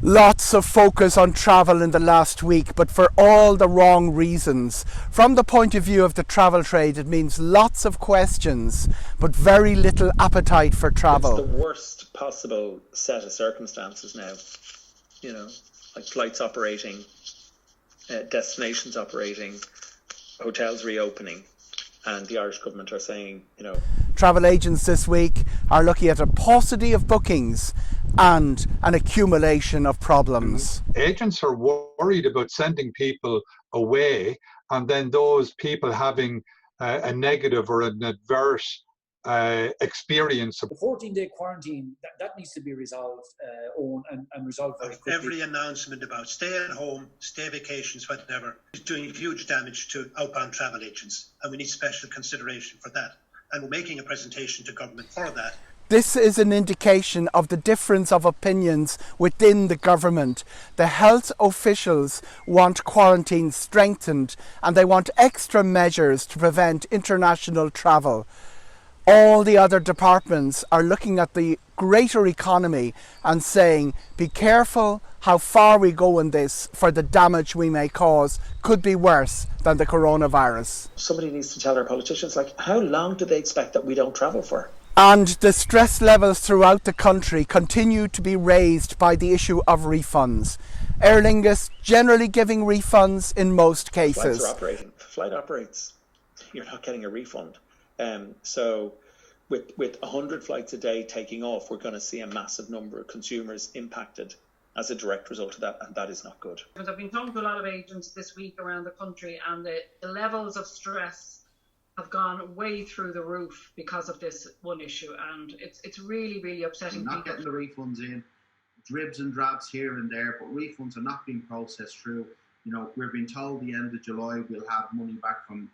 Lots of focus on travel in the last week, but for all the wrong reasons. From the point of view of the travel trade, it means lots of questions, but very little appetite for travel. It's the worst possible set of circumstances now. You know, like flights operating, destinations operating, hotels reopening, and the Irish government are saying, Travel agents this week are looking at a paucity of bookings and an accumulation of problems. Agents are worried about sending people away and then those people having a negative or an adverse experience. The 14-day quarantine, that needs to be resolved and resolved very quickly. Every announcement about stay at home, stay vacations, whatever, is doing huge damage to outbound travel agents, and we need special consideration for that. And we're making a presentation to government for that. This is an indication of the difference of opinions within the government. The health officials want quarantine strengthened and they want extra measures to prevent international travel. All the other departments are looking at the greater economy and saying, be careful how far we go in this, for the damage we may cause could be worse than the coronavirus. Somebody needs to tell our politicians, how long do they expect that we don't travel for? And the stress levels throughout the country continue to be raised by the issue of refunds. Aer Lingus generally giving refunds in most cases. Flights are operating. Flight operates. You're not getting a refund. So with 100 flights a day taking off, we're going to see a massive number of consumers impacted as a direct result of that, and that is not good. I've been talking to a lot of agents this week around the country, and the levels of stress have gone way through the roof because of this one issue, and it's really, really upsetting. Not getting the refunds in, dribs and drabs here and there, but refunds are not being processed through. We're being told the end of July we'll have money back from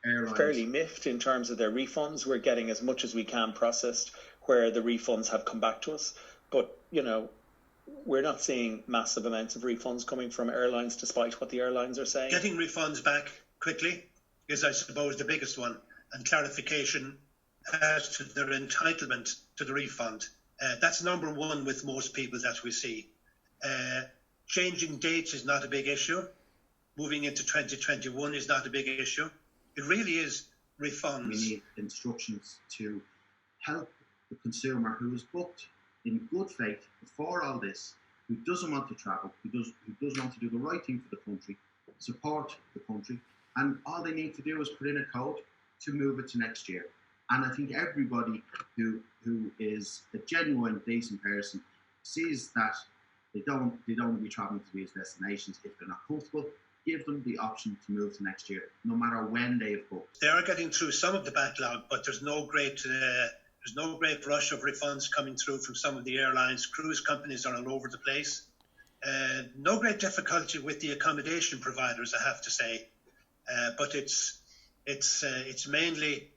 airlines. Fairly miffed in terms of their refunds. We're getting as much as we can processed where the refunds have come back to us, but we're not seeing massive amounts of refunds coming from airlines despite what the airlines are saying. Getting refunds back quickly is, I suppose, the biggest one, and clarification as to their entitlement to the refund. That's number one with most people that we see. Changing dates is not a big issue. Moving into 2021 is not a big issue. It really is refunds. We need instructions to help the consumer who is booked in good faith before all this, who doesn't want to travel, who does want to do the right thing for the country, support the country, and all they need to do is put in a code to move it to next year. And I think everybody who is a genuine, decent person sees that they don't want to be travelling to these destinations if they're not comfortable. Give them the option to move to next year, no matter when they've booked. They are getting through some of the backlog, but there's no great rush of refunds coming through from some of the airlines. Cruise companies are all over the place. No great difficulty with the accommodation providers, I have to say. But it's mainly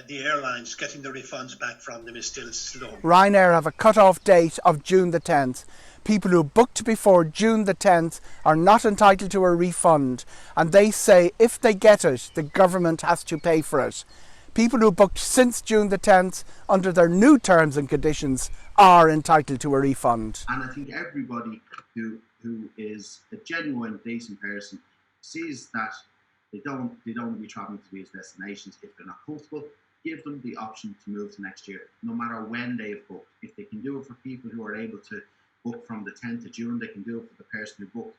the airlines. Getting the refunds back from them is still slow. Ryanair have a cut-off date of June the 10th. People who booked before June the 10th are not entitled to a refund, and they say if they get it, the government has to pay for it. People who booked since June the 10th under their new terms and conditions are entitled to a refund. And I think everybody who is a genuine, decent person sees that they don't want to be travelling to these destinations if they're not comfortable. Give them the option to move to next year, no matter when they've booked. If they can do it for people who are able to book from the 10th of June, they can do it for the person who booked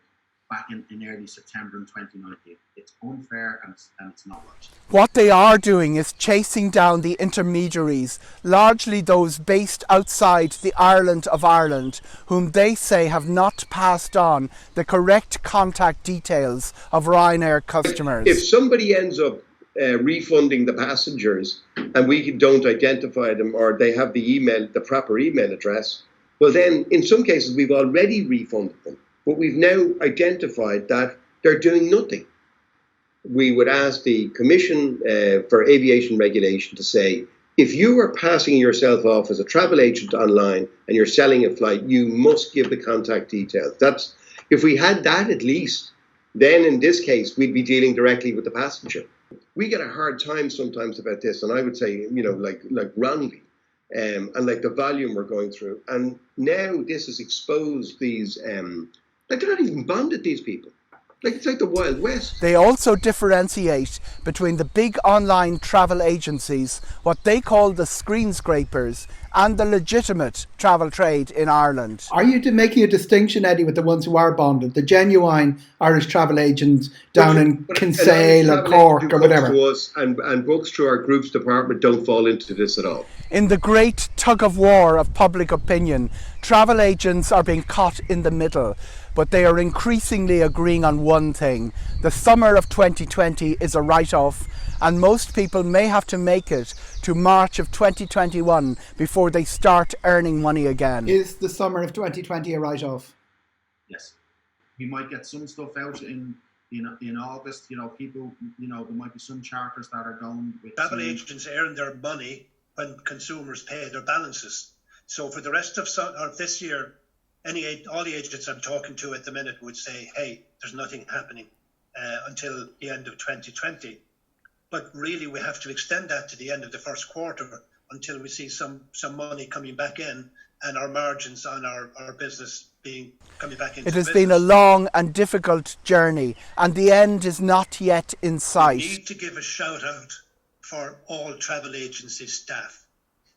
back in early September in 2019. It's unfair and it's not right. What they are doing is chasing down the intermediaries, largely those based outside the island of Ireland, whom they say have not passed on the correct contact details of Ryanair customers. If somebody ends up refunding the passengers and we don't identify them, or they have the proper email address, well then in some cases we've already refunded them. But we've now identified that they're doing nothing. We would ask the Commission for Aviation Regulation to say, if you are passing yourself off as a travel agent online and you're selling a flight, you must give the contact details. If we had that at least, then in this case, we'd be dealing directly with the passenger. We get a hard time sometimes about this, and I would say, like wrongly. and like the volume we're going through. And now this has exposed these, like they're not even bonded, these people. Like it's like the Wild West. They also differentiate between the big online travel agencies, what they call the screen scrapers, and the legitimate travel trade in Ireland. Are you making a distinction, Eddy, with the ones who are bonded, the genuine Irish travel agents down in Kinsale or Cork or whatever? To us and books through our groups department don't fall into this at all. In the great tug of war of public opinion, travel agents are being caught in the middle, but they are increasingly agreeing on one thing. The summer of 2020 is a write-off, and most people may have to make it to March of 2021 before they start earning money again. Is the summer of 2020 a write-off? Yes. We might get some stuff out in August. People, there might be some charters that are going with... Travel agents earn their money when consumers pay their balances. So for the rest of this year, all the agents I'm talking to at the minute would say, hey, there's nothing happening until the end of 2020. But really, we have to extend that to the end of the first quarter until we see some money coming back in and our margins on our business coming back into It has business. been a long and difficult journey, and the end is not yet in sight. We need to give a shout out for all travel agency staff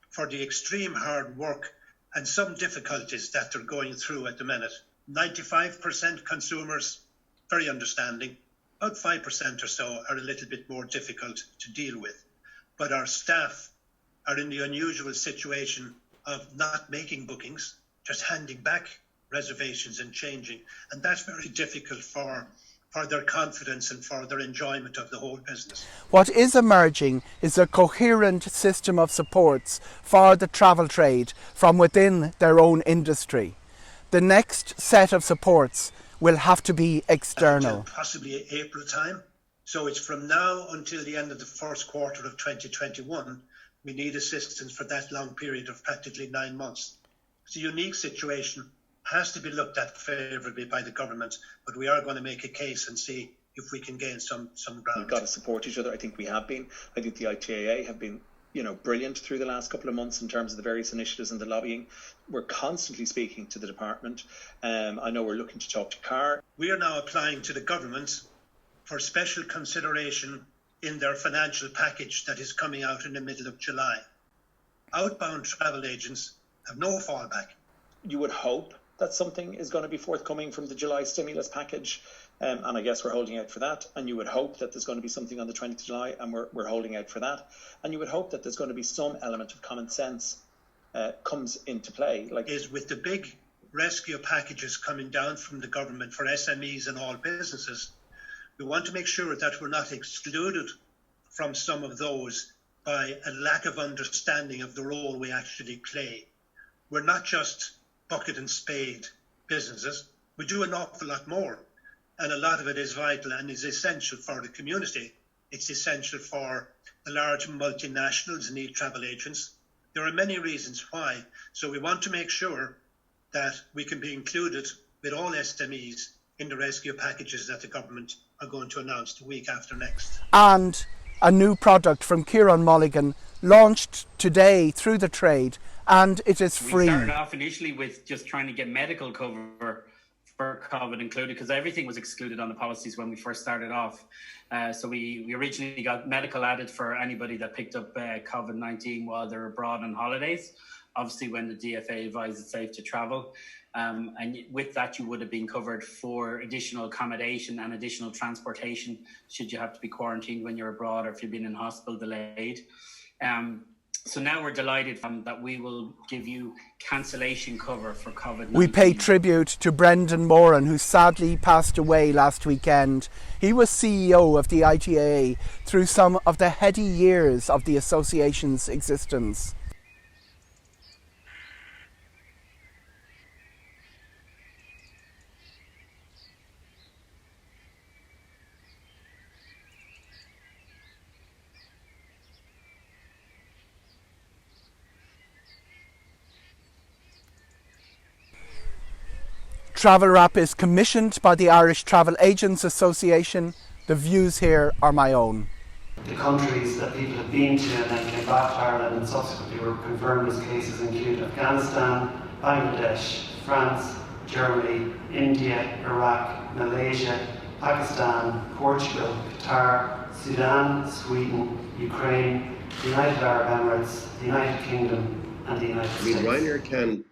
for the extreme hard work and some difficulties that they're going through at the minute. 95% consumers, very understanding. About 5% or so are a little bit more difficult to deal with. But our staff are in the unusual situation of not making bookings, just handing back reservations and changing. And that's very difficult for their confidence and for their enjoyment of the whole business. What is emerging is a coherent system of supports for the travel trade from within their own industry. The next set of supports will have to be external. Until possibly April time. So it's from now until the end of the first quarter of 2021. We need assistance for that long period of practically 9 months. It's a unique situation, has to be looked at favourably by the government, but we are going to make a case and see if we can gain some ground. We've got to support each other. I think we have been. I think the ITAA have been brilliant through the last couple of months in terms of the various initiatives and the lobbying. We're constantly speaking to the department. I know we're looking to talk to CAR. We are now applying to the government for special consideration in their financial package that is coming out in the middle of July. Outbound travel agents have no fallback. You would hope that something is going to be forthcoming from the July stimulus package. And I guess we're holding out for that. And you would hope that there's going to be something on the 20th of July, and we're holding out for that. And you would hope that there's going to be some element of common sense comes into play. Is with the big rescue packages coming down from the government for SMEs and all businesses, we want to make sure that we're not excluded from some of those by a lack of understanding of the role we actually play. We're not just bucket and spade businesses. We do an awful lot more. And a lot of it is vital and is essential for the community. It's essential for the large multinationals and travel agents. There are many reasons why. So we want to make sure that we can be included with all SMEs in the rescue packages that the government are going to announce the week after next. And a new product from Ciaran Mulligan launched today through the trade, and it is free. We started off initially with just trying to get medical cover for COVID included, because everything was excluded on the policies when we first started off. So we originally got medical added for anybody that picked up COVID-19 while they're abroad on holidays, obviously when the DFA advised it's safe to travel. And with that, you would have been covered for additional accommodation and additional transportation should you have to be quarantined when you're abroad or if you've been in hospital delayed. So now we're delighted that we will give you cancellation cover for COVID-19. We pay tribute to Brendan Moran, who sadly passed away last weekend. He was CEO of the ITAA through some of the heady years of the association's existence. Travelwrap is commissioned by the Irish Travel Agents Association. The views here are my own. The countries that people have been to and then came back to Ireland and subsequently were confirmed as cases include Afghanistan, Bangladesh, France, Germany, India, Iraq, Malaysia, Pakistan, Portugal, Qatar, Sudan, Sweden, Ukraine, the United Arab Emirates, the United Kingdom, and the United States. Ryanair can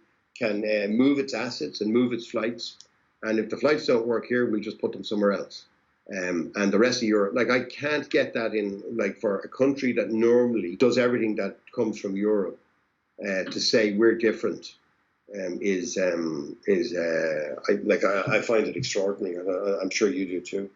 move its assets and move its flights, and if the flights don't work here, we'll just put them somewhere else. And the rest of Europe, like, I can't get that in, like, for a country that normally does everything that comes from Europe, to say we're different. I find it extraordinary, and I'm sure you do too.